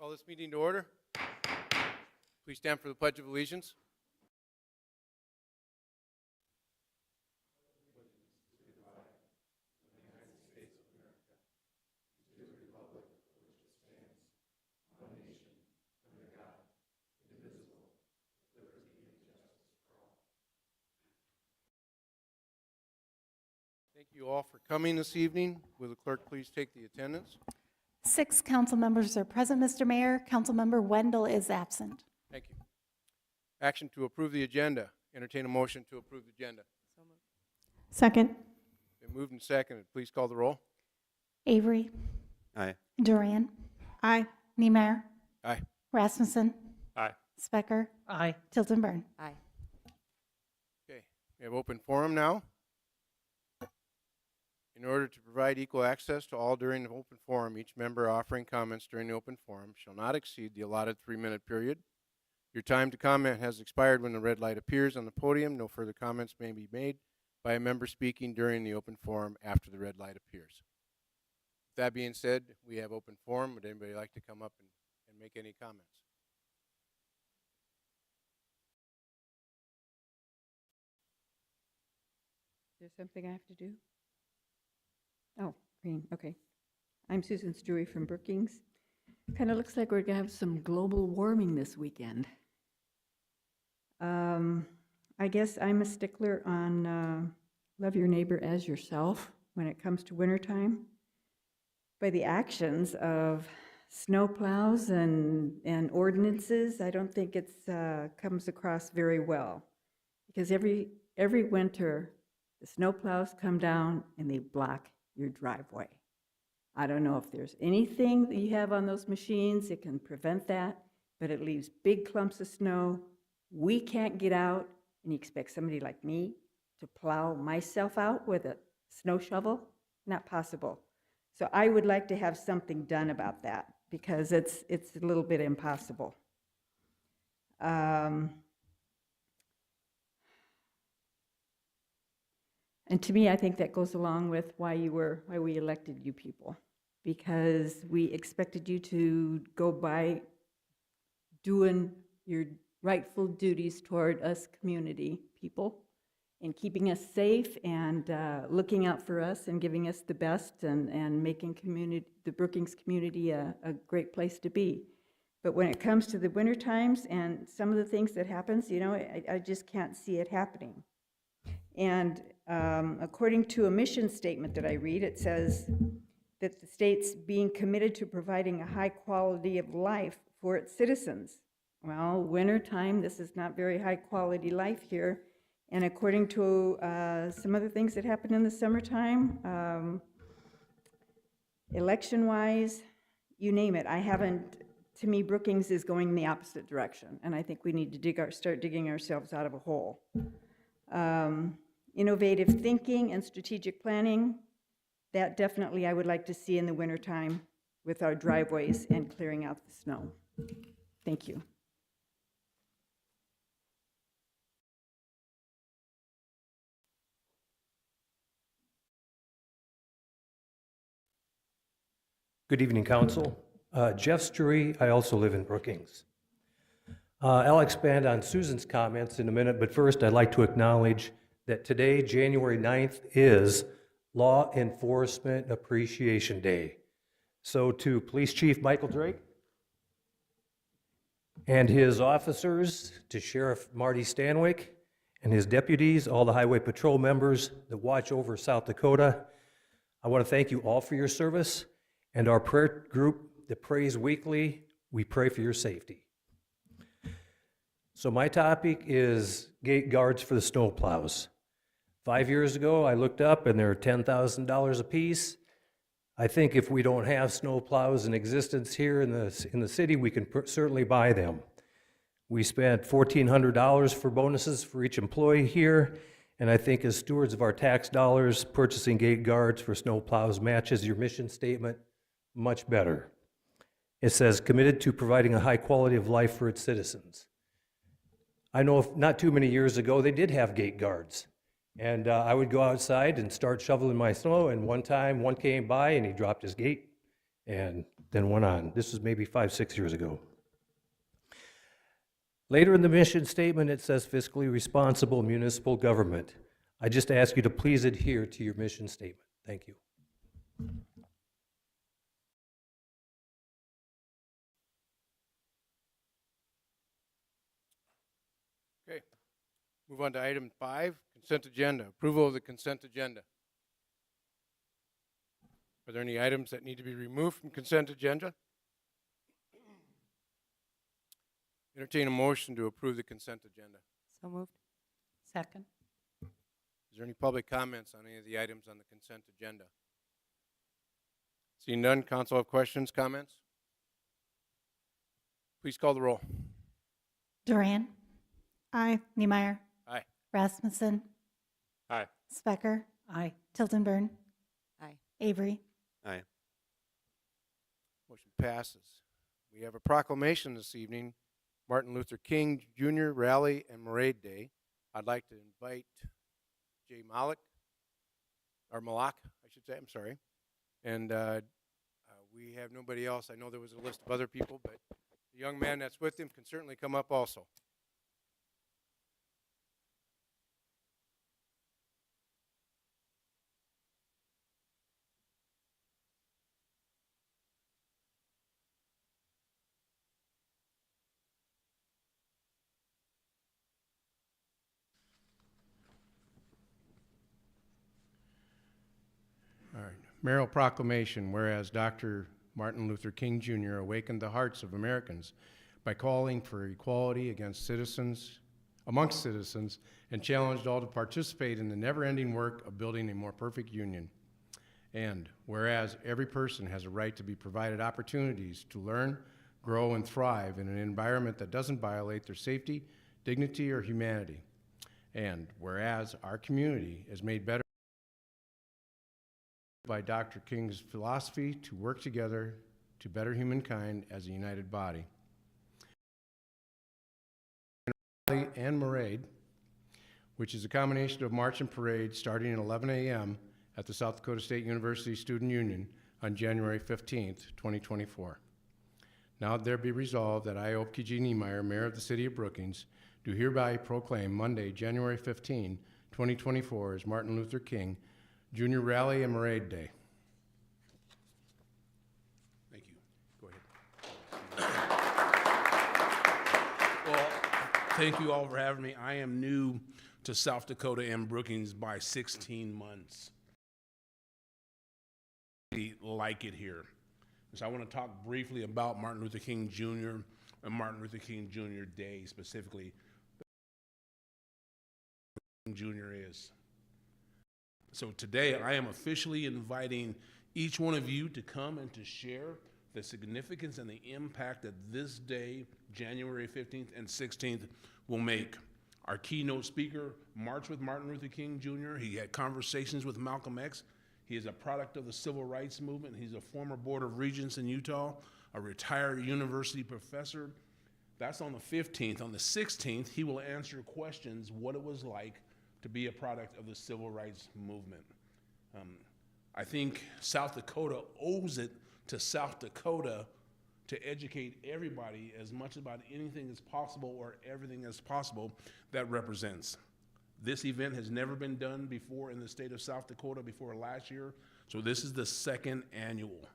Call this meeting to order. Please stand for the Pledge of Allegiance. Thank you all for coming this evening. Will the clerk please take the attendance? 6 council members are present, Mr. Mayor. Councilmember Wendell is absent. Thank you. Action to approve the agenda. Entertain a motion to approve the agenda. Second. Been moved and seconded. Please call the roll. Avery. Aye. Duran. Aye. Niemeyer. Aye. Rasmussen. Aye. Specker. Aye. Tilton Burn. Aye. Okay, we have open forum now. In order to provide equal access to all during the open forum, each member offering comments during the open forum shall not exceed the allotted 3-minute period. Your time to comment has expired when the red light appears on the podium. No further comments may be made by a member speaking during the open forum after the red light appears. With that being said, we have open forum. Would anybody like to come up and make any comments? Is there something I have to do? Oh, green, okay. I'm Susan Stewie from Brookings. Kind of looks like we're going to have some global warming this weekend. I guess I'm a stickler on love your neighbor as yourself when it comes to wintertime. By the actions of snowplows and ordinances, I don't think it comes across very well. Because every winter, the snowplows come down and they block your driveway. I don't know if there's anything that you have on those machines that can prevent that, but it leaves big clumps of snow. We can't get out, and you expect somebody like me to plow myself out with a snow shovel? Not possible. So I would like to have something done about that because it's a little bit impossible. And to me, I think that goes along with why we elected you people, because we expected you to go by doing your rightful duties toward us community people and keeping us safe and looking out for us and giving us the best and making the Brookings community a great place to be. But when it comes to the winter times and some of the things that happens, you know, I just can't see it happening. And according to a mission statement that I read, it says that the state's being committed to providing a high quality of life for its citizens. Well, wintertime, this is not very high quality life here. And according to some other things that happen in the summertime, election-wise, you name it. To me, Brookings is going in the opposite direction. And I think we need to start digging ourselves out of a hole. Innovative thinking and strategic planning, that definitely I would like to see in the wintertime with our driveways and clearing out the snow. Thank you. Good evening, Council. Jeff Stewie, I also live in Brookings. I'll expand on Susan's comments in a minute, but first I'd like to acknowledge that today, January 9th, is Law Enforcement Appreciation Day. So to Police Chief Michael Drake and his officers, to Sheriff Marty Stanwyck and his deputies, all the Highway Patrol members that watch over South Dakota, I want to thank you all for your service, and our prayer group that prays weekly, we pray for your safety. So my topic is gate guards for the snowplows. 5 years ago, I looked up and they're $10,000 a piece. I think if we don't have snowplows in existence here in the city, we can certainly buy them. We spent $1,400 for bonuses for each employee here, and I think as stewards of our tax dollars, purchasing gate guards for snowplows matches your mission statement much better. It says, committed to providing a high quality of life for its citizens. I know not too many years ago, they did have gate guards. And I would go outside and start shoveling my snow, and one time, one came by and he dropped his gate and then went on. This was maybe 5, 6 years ago. Later in the mission statement, it says fiscally responsible municipal government. I just ask you to please adhere to your mission statement. Thank you. Okay. Move on to item 5, consent agenda. Approval of the consent agenda. Are there any items that need to be removed from consent agenda? Entertain a motion to approve the consent agenda. So moved. Second. Is there any public comments on any of the items on the consent agenda? Seeing none, council have questions, comments? Please call the roll. Duran, Aye. Niemeyer, Aye. Rasmussen, Aye. Specker, Aye. Tildenburn, Aye. Avery. Aye. Motion passes. We have a proclamation this evening, Martin Luther King Jr. Rally and Parade Day. I'd like to invite Jay Malak, I should say, I'm sorry. And we have nobody else. I know there was a list of other people, but the young man that's with him can certainly come up also. All right. Mayoral proclamation, whereas Dr. Martin Luther King Jr. awakened the hearts of Americans by calling for equality amongst citizens and challenged all to participate in the never-ending work of building a more perfect union. And whereas every person has a right to be provided opportunities to learn, grow, and thrive in an environment that doesn't violate their safety, dignity, or humanity. And whereas our community is made better by Dr. King's philosophy to work together to better humankind as a united body. And Parade, which is a combination of march and parade starting at 11 a.m. at the South Dakota State University Student Union on January 15th, 2024. Now there be resolved that I, Opke G. Niemeyer, Mayor of the City of Brookings, do hereby proclaim Monday, January 15, 2024 as Martin Luther King Jr. Rally and Parade Day. Thank you. Go ahead. Well, thank you all for having me. I am new to South Dakota and Brookings by 16 months. I like it here. So I want to talk briefly about Martin Luther King Jr. and Martin Luther King Jr. Day specifically. Jr. is. So today I am officially inviting each one of you to come and to share the significance and the impact that this day, January 15th and 16th, will make. Our keynote speaker marched with Martin Luther King Jr. He had conversations with Malcolm X. He is a product of the civil rights movement. He's a former Board of Regents in Utah, a retired university professor. That's on the 15th. On the 16th, he will answer questions what it was like to be a product of the civil rights movement. I think South Dakota owes it to South Dakota to educate everybody as much about anything as possible or everything as possible that represents. This event has never been done before in the state of South Dakota before last year, so this is the second annual.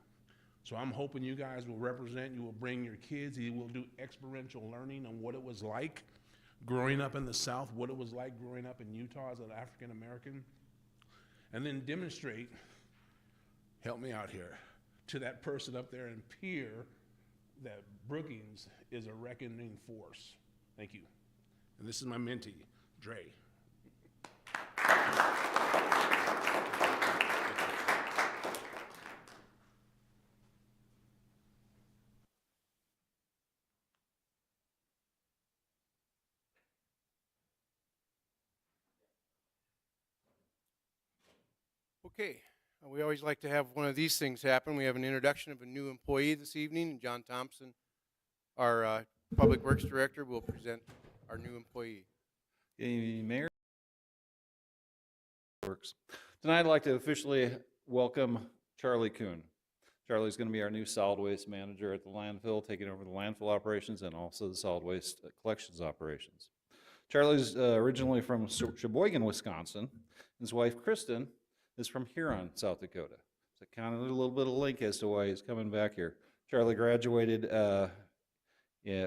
So I'm hoping you guys will represent, you will bring your kids, you will do experiential learning on what it was like growing up in the South, what it was like growing up in Utah as an African American, and then demonstrate, help me out here, to that person up there in Pierre that Brookings is a reckoning force. Thank you. And this is my mentee, Dre. Okay, we always like to have one of these things happen. We have an introduction of a new employee this evening, and John Thompson, our Public Works Director, will present our new employee. Good evening, Mayor. Works. Tonight I'd like to officially welcome Charlie Kuhn. Charlie's going to be our new solid waste manager at the landfill, taking over the landfill operations and also the solid waste collections operations. Charlie's originally from Sheboygan, Wisconsin. His wife, Kristen, is from Huron, South Dakota. So kind of a little bit of link as to why he's coming back here. Charlie graduated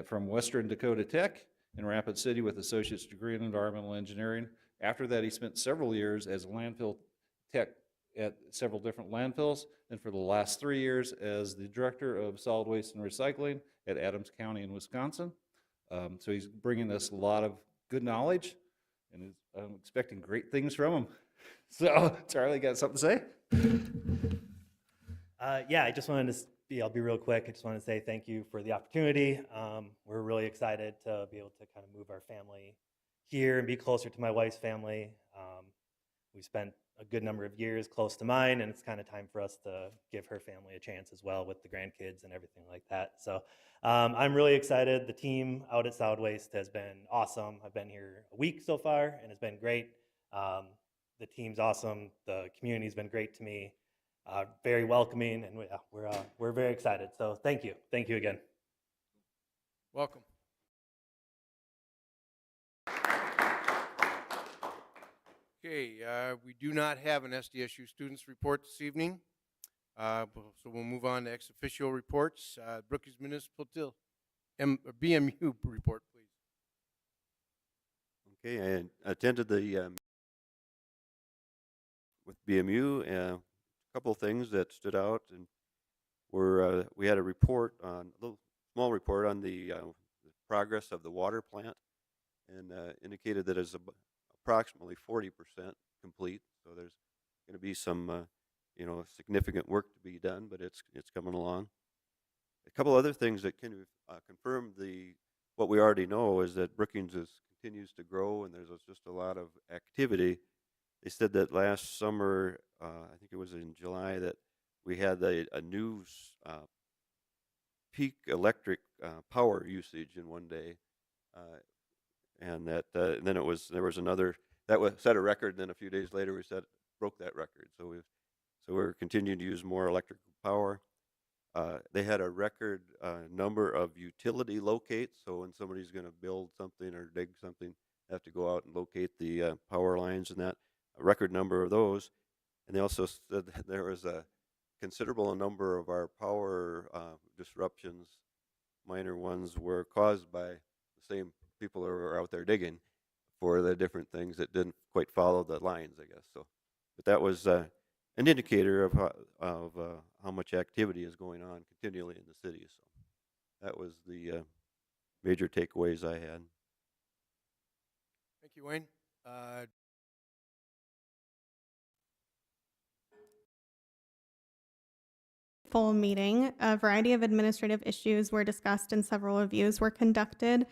from Western Dakota Tech in Rapid City with associate's degree in environmental engineering. After that, he spent several years as a landfill tech at several different landfills, and for the last 3 years as the director of solid waste and recycling at Adams County in Wisconsin. So he's bringing us a lot of good knowledge, and I'm expecting great things from him. So, Charlie, got something to say? Yeah, I just wanted to I'll be real quick. I just want to say thank you for the opportunity. We're really excited to be able to kind of move our family here and be closer to my wife's family. We spent a good number of years close to mine, and it's kind of time for us to give her family a chance as well with the grandkids and everything like that. So I'm really excited. The team out at Solid Waste has been awesome. I've been here a week so far, and it's been great. The team's awesome. The community's been great to me. Very welcoming, and we're very excited. So thank you again. Welcome. Okay, we do not have an SDSU students report this evening, so we'll move on to ex officio reports. Brookings Municipal BMU report, please. Okay, I attended the with BMU. A couple of things that stood out, and were we had a report on a little small report on the progress of the water plant, and indicated that it's approximately 40% complete. So there's going to be some significant work to be done, but it's coming along. A couple other things that can confirm what we already know is that Brookings continues to grow, and there's just a lot of activity. They said that last summer, I think it was in July, that we had a new peak electric power usage in one day, and that and then there was another that set a record. And then a few days later, we broke that record. So we're continuing to use more electric power. They had a record number of utility locates. So when somebody's going to build something or dig something, they have to go out and locate the power lines, and that a record number of those. And they also said that there was a considerable number of our power disruptions, minor ones, were caused by the same people who were out there digging for the different things that didn't quite follow the lines, I guess. So, but that was an indicator of how much activity is going on continually in the city. So that was the major takeaways I had. Thank you, Wayne. Full meeting. A variety of administrative issues were discussed and several reviews were conducted.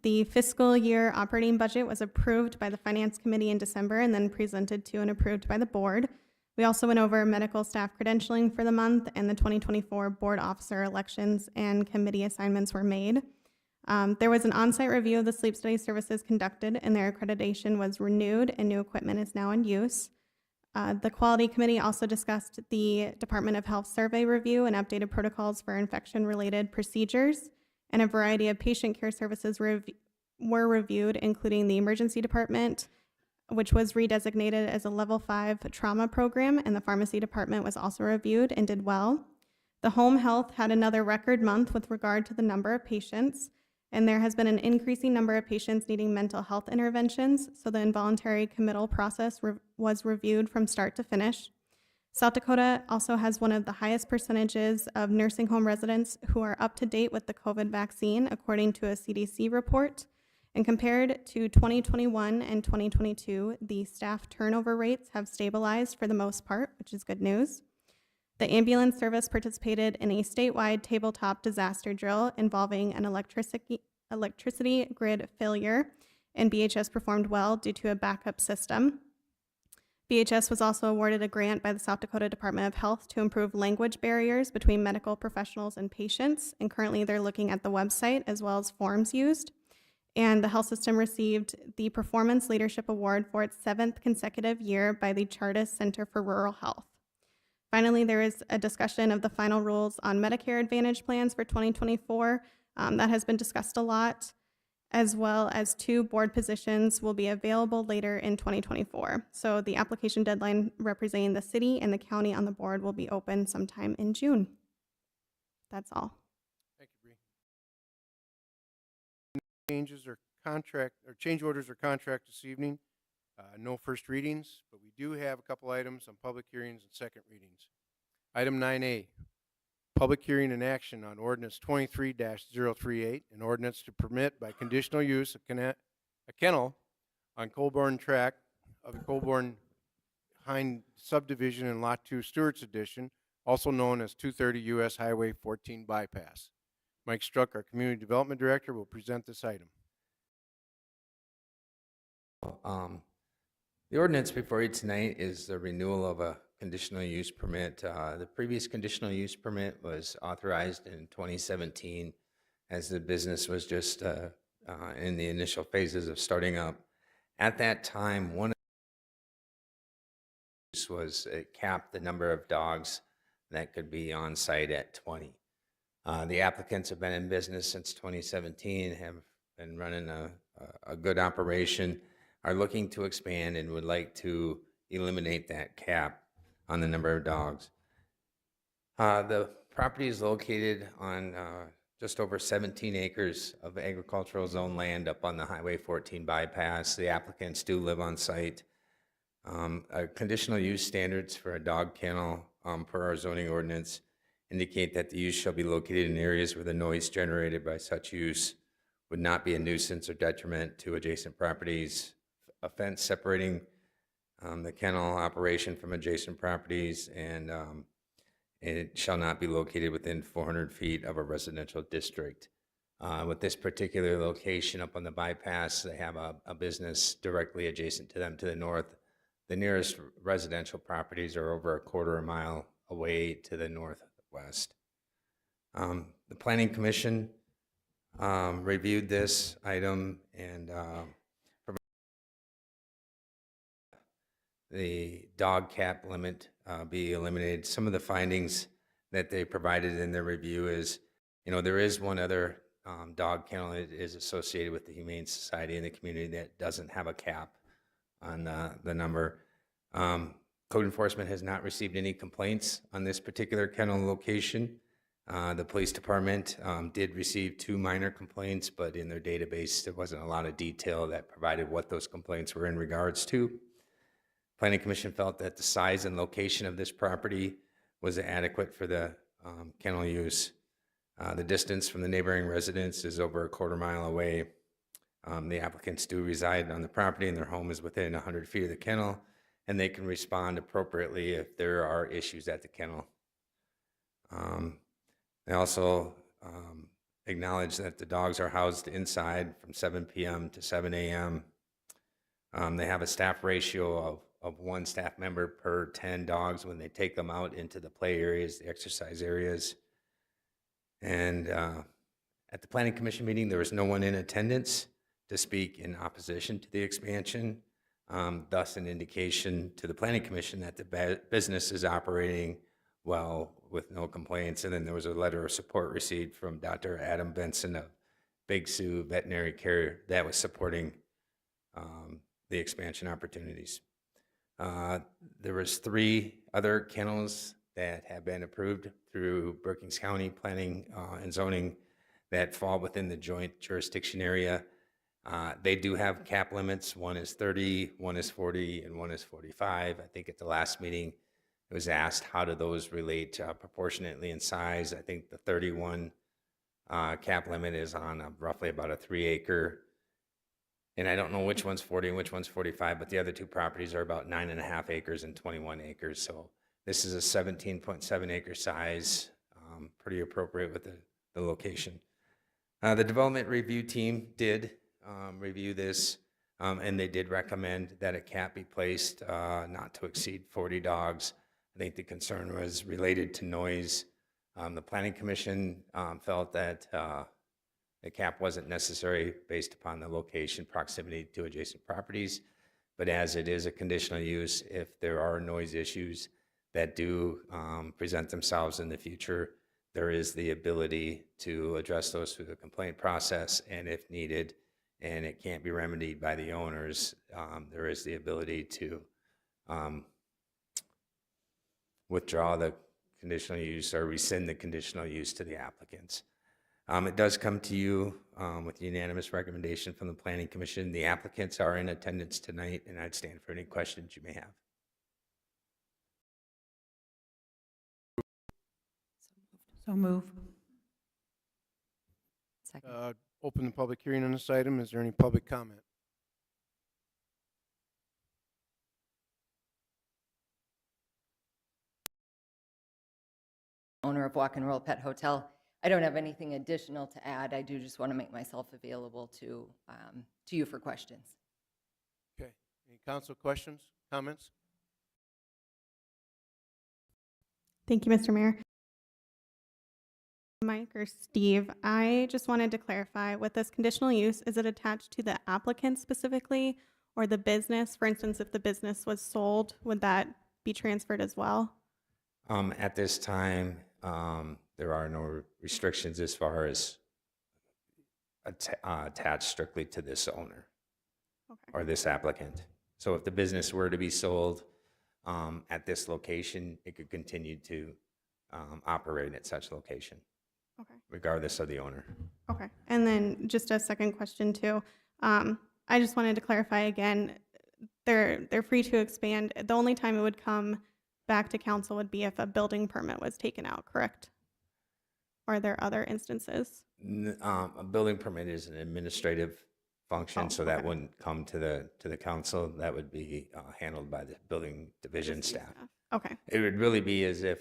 The fiscal year operating budget was approved by the Finance Committee in December and then presented to and approved by the board. We also went over medical staff credentialing for the month, and the 2024 board officer elections and committee assignments were made. There was an on-site review of the sleep study services conducted, and their accreditation was renewed and new equipment is now in use. The Quality Committee also discussed the Department of Health survey review and updated protocols for infection-related procedures, and a variety of patient care services were reviewed, including the emergency department, which was redesignated as a level 5 trauma program, and the pharmacy department was also reviewed and did well. The home health had another record month with regard to the number of patients, and there has been an increasing number of patients needing mental health interventions, so the involuntary committal process was reviewed from start to finish. South Dakota also has one of the highest percentages of nursing home residents who are up to date with the COVID vaccine, according to a CDC report. And compared to 2021 and 2022, the staff turnover rates have stabilized for the most part, which is good news. The ambulance service participated in a statewide tabletop disaster drill involving an electricity grid failure, and BHS performed well due to a backup system. BHS was also awarded a grant by the South Dakota Department of Health to improve language barriers between medical professionals and patients, and currently they're looking at the website as well as forms used. And the health system received the Performance Leadership Award for its 7th consecutive year by the Chartis Center for Rural Health. Finally, there is a discussion of the final rules on Medicare Advantage plans for 2024. That has been discussed a lot, as well as 2 board positions will be available later in 2024. So the application deadline representing the city and the county on the board will be open sometime in June. That's all. Thank you, Bree. Changes or contract, or change orders or contract this evening. No first readings, but we do have a couple items on public hearings and second readings. Item 9A, public hearing and action on ordinance 23-038, an ordinance to permit by conditional use a kennel on Colborne Tract of the Colborne Hind subdivision in Lot 2 Stewart's Edition, also known as 230 US Highway 14 bypass. Mike Struck, our Community Development Director, will present this item. The ordinance before you tonight is the renewal of a conditional use permit. The previous conditional use permit was authorized in 2017 as the business was just in the initial phases of starting up. At that time, one of the was it capped the number of dogs that could be on site at 20. The applicants have been in business since 2017, have been running a good operation, are looking to expand and would like to eliminate that cap on the number of dogs. The property is located on just over 17 acres of agricultural zone land up on the Highway 14 bypass. The applicants do live on site. Conditional use standards for a dog kennel per our zoning ordinance indicate that the use shall be located in areas where the noise generated by such use would not be a nuisance or detriment to adjacent properties. A fence separating the kennel operation from adjacent properties, and it shall not be located within 400 feet of a residential district. With this particular location up on the bypass, they have a business directly adjacent to them to the north. The nearest residential properties are over a quarter of a mile away to the northwest. The Planning Commission reviewed this item and the dog cap limit be eliminated. Some of the findings that they provided in their review is, there is one other dog kennel that is associated with the Humane Society in the community that doesn't have a cap on the number. Code enforcement has not received any complaints on this particular kennel location. The police department did receive 2 minor complaints, but in their database, there wasn't a lot of detail that provided what those complaints were in regards to. Planning Commission felt that the size and location of this property was adequate for the kennel use. The distance from the neighboring residence is over a quarter mile away. The applicants do reside on the property and their home is within 100 feet of the kennel, and they can respond appropriately if there are issues at the kennel. They also acknowledge that the dogs are housed inside from 7 p.m. to 7 a.m. They have a staff ratio of 1 staff member per 10 dogs when they take them out into the play areas, the exercise areas. And at the Planning Commission meeting, there was no one in attendance to speak in opposition to the expansion, thus an indication to the Planning Commission that the business is operating well with no complaints. And then there was a letter of support received from Dr. Adam Benson of Big Sioux Veterinary Care that was supporting the expansion opportunities. There was 3 other kennels that have been approved through Brookings County Planning and Zoning that fall within the joint jurisdiction area. They do have cap limits. One is 30, one is 40, and one is 45. I think at the last meeting, it was asked how do those relate proportionately in size. I think the 31 cap limit is on roughly about a 3-acre. And I don't know which one's 40 and which one's 45, but the other 2 properties are about 9.5 acres and 21 acres. So this is a 17.7 acre size, pretty appropriate with the location. The development review team did review this, and they did recommend that a cap be placed not to exceed 40 dogs. I think the concern was related to noise. The Planning Commission felt that the cap wasn't necessary based upon the location, proximity to adjacent properties, but as it is a conditional use, if there are noise issues, that do present themselves in the future, there is the ability to address those through the complaint process, and if needed, and it can't be remedied by the owners, there is the ability to withdraw the conditional use or rescind the conditional use to the applicants. It does come to you with unanimous recommendation from the Planning Commission. The applicants are in attendance tonight, and I'd stand for any questions you may have. So move. Second. Open the public hearing on this item. Is there any public comment? Owner of Walk and Roll Pet Hotel. I don't have anything additional to add. I do just want to make myself available to you for questions. Okay. Any council questions, comments? Thank you, Mr. Mayor. Mike or Steve, I just wanted to clarify, with this conditional use, is it attached to the applicant specifically or the business? For instance, if the business was sold, would that be transferred as well? At this time, there are no restrictions as far as attached strictly to this owner or this applicant. So if the business were to be sold at this location, it could continue to operate at such location, regardless of the owner. Okay. And then just a second question too. I just wanted to clarify again, they're free to expand. The only time it would come back to council would be if a building permit was taken out, correct? Or are there other instances? A building permit is an administrative function, so that wouldn't come to the council. That would be handled by the building division staff. Okay. It would really be as if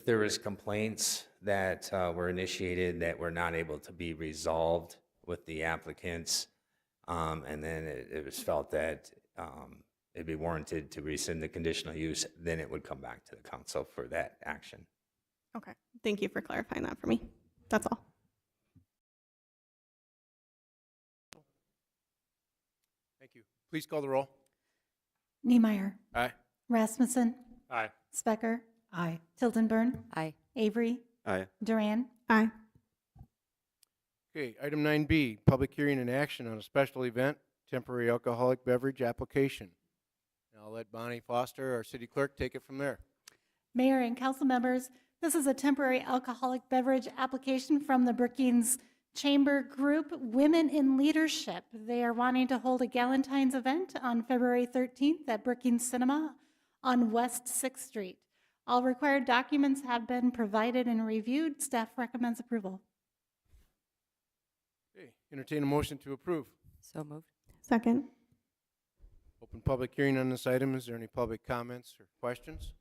there was complaints that were initiated that were not able to be resolved with the applicants, and then it was felt that it'd be warranted to rescind the conditional use, then it would come back to the council for that action. Okay. Thank you for clarifying that for me. That's all. Thank you. Please call the roll. Niemeyer. Aye. Rasmussen. Aye. Specker. Aye. Tildenburn. Aye. Avery. Aye. Duran. Aye. Okay, item 9B, public hearing and action on a special event, temporary alcoholic beverage application. Now I'll let Bonnie Foster, our city clerk, take it from there. Mayor and council members, this is a temporary alcoholic beverage application from the Brookings Chamber Group, Women in Leadership. They are wanting to hold a Galentine's event on February 13th at Brookings Cinema on West 6th Street. All required documents have been provided and reviewed. Staff recommends approval. Okay, entertain a motion to approve. So moved. Second. Open public hearing on this item. Is there any public comments or questions?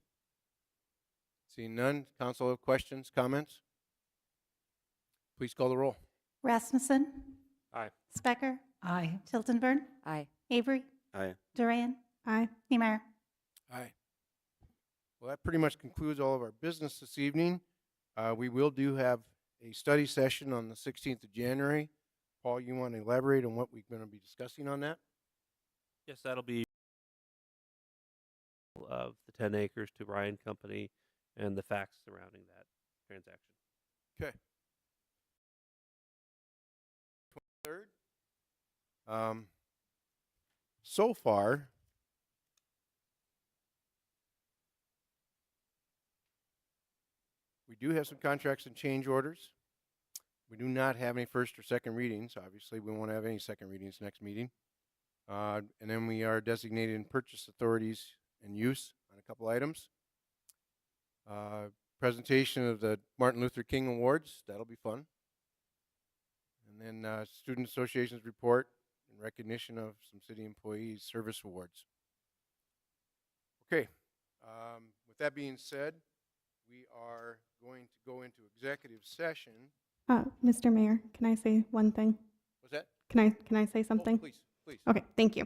Seeing none, council have questions, comments? Please call the roll. Rasmussen. Aye. Specker. Aye. Tildenburn. Aye. Avery. Aye. Duran. Aye. Niemeyer. Aye. Well, that pretty much concludes all of our business this evening. We will have a study session on the 16th of January. Paul, you want to elaborate on what we're going to be discussing on that? Yes, that'll be of the 10 acres to Ryan Company and the facts surrounding that transaction. Okay. 23rd. So far, we do have some contracts and change orders. We do not have any first or second readings. Obviously, we won't have any second readings next meeting. And then we are designated in purchase authorities and use on a couple items. Presentation of the Martin Luther King Awards. That'll be fun. And then Student Association's report in recognition of some city employees' service awards. Okay. With that being said, we are going to go into executive session. Mr. Mayor, can I say one thing? What's that? Can I say something? Oh, please. Okay, thank you.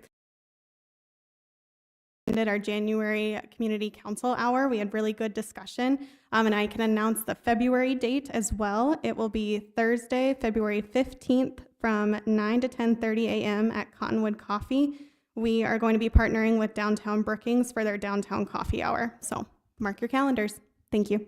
Ended our January Community Council Hour. We had really good discussion, and I can announce the February date as well. It will be Thursday, February 15th from 9 to 10:30 a.m. at Cottonwood Coffee. we are going to be partnering with Downtown Brookings for their downtown coffee hour. So mark your calendars. Thank you.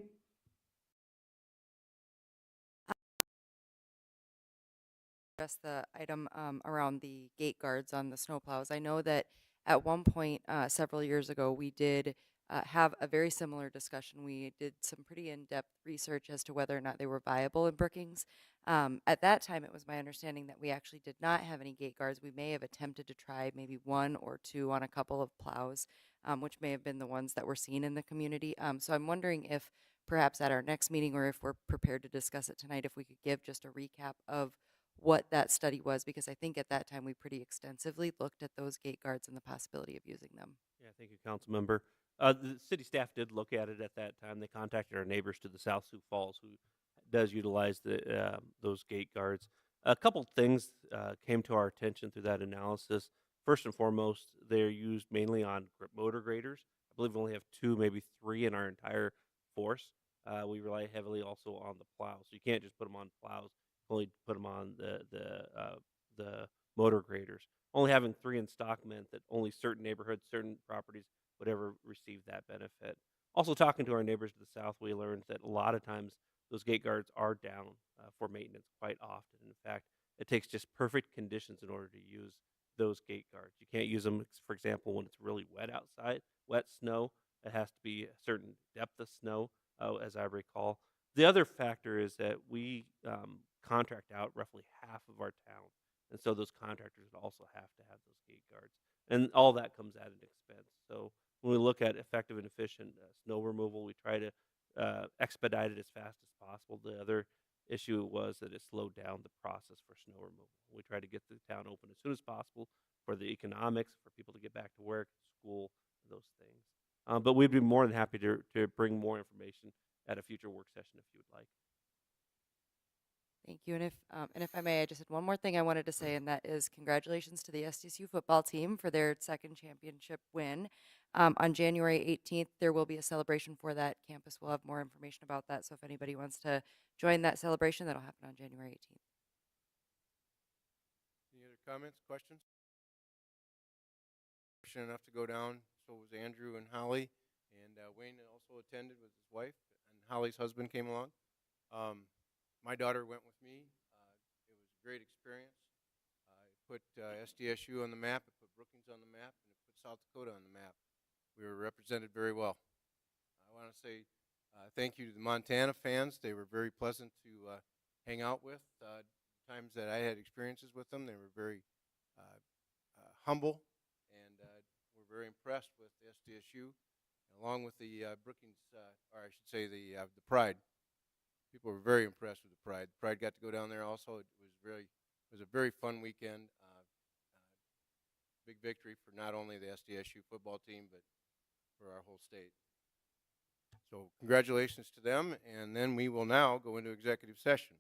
Address the item around the gate guards on the snowplows. I know that at one point several years ago, we did have a very similar discussion. We did some pretty in-depth research as to whether or not they were viable in Brookings. At that time, it was my understanding that we actually did not have any gate guards. We may have attempted to try maybe one or two on a couple of plows, which may have been the ones that were seen in the community. So I'm wondering if perhaps at our next meeting, or if we're prepared to discuss it tonight, if we could give just a recap of what that study was, because I think at that time we pretty extensively looked at those gate guards and the possibility of using them. Yeah, thank you, council member. The city staff did look at it at that time. They contacted our neighbors to the South Sioux Falls, who does utilize those gate guards. A couple things came to our attention through that analysis. First and foremost, they're used mainly on motor graders. I believe we only have 2, maybe 3 in our entire force. We rely heavily also on the plows. So you can't just put them on plows. Only put them on the motor graders. Only having 3 in stock meant that only certain neighborhoods, certain properties would ever receive that benefit. Also, talking to our neighbors to the south, we learned that a lot of times those gate guards are down for maintenance quite often. In fact, it takes just perfect conditions in order to use those gate guards. You can't use them, for example, when it's really wet outside, wet snow. It has to be a certain depth of snow, as I recall. The other factor is that we contract out roughly half of our town, and so those contractors would also have to have those gate guards, and all that comes at an expense. So when we look at effective and efficient snow removal, we try to expedite it as fast as possible. The other issue was that it slowed down the process for snow removal. We try to get the town open as soon as possible for the economics, for people to get back to work, school, those things. But we'd be more than happy to bring more information at a future work session if you would like. Thank you. And if I may, I just had one more thing I wanted to say, and that is congratulations to the SDSU football team for their 2nd championship win. On January 18th, there will be a celebration for that campus. We'll have more information about that. So if anybody wants to join that celebration, that'll happen on January 18th. Any other comments, questions? Fortunate enough to go down, so was Andrew and Holly, and Wayne also attended with his wife, and Holly's husband came along. My daughter went with me. It was a great experience. It put SDSU on the map, it put Brookings on the map, and it put South Dakota on the map. We were represented very well. I want to say thank you to the Montana fans. They were very pleasant to hang out with. Times that I had experiences with them, they were very humble, and were very impressed with SDSU, along with the Brookings, or I should say the Pride. People were very impressed with the Pride. The Pride got to go down there also. It was a very fun weekend. Big victory for not only the SDSU football team, but for our whole state. So congratulations to them, and then we will now go into executive session.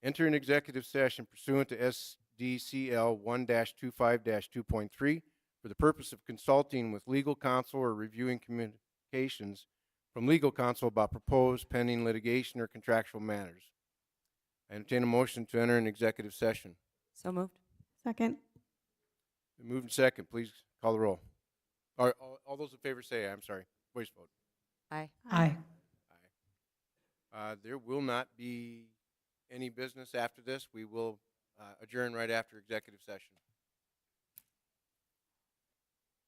Enter an executive session pursuant to SDCL 1-25-2.3 for the purpose of consulting with legal counsel or reviewing communications from legal counsel about proposed pending litigation or contractual matters. I entertain a motion to enter an executive session. So moved. Second. Been moved and second. Please call the roll. All those in favor say aye. I'm sorry. Voice vote. Aye. Aye. Aye. There will not be any business after this. We will adjourn right after executive session.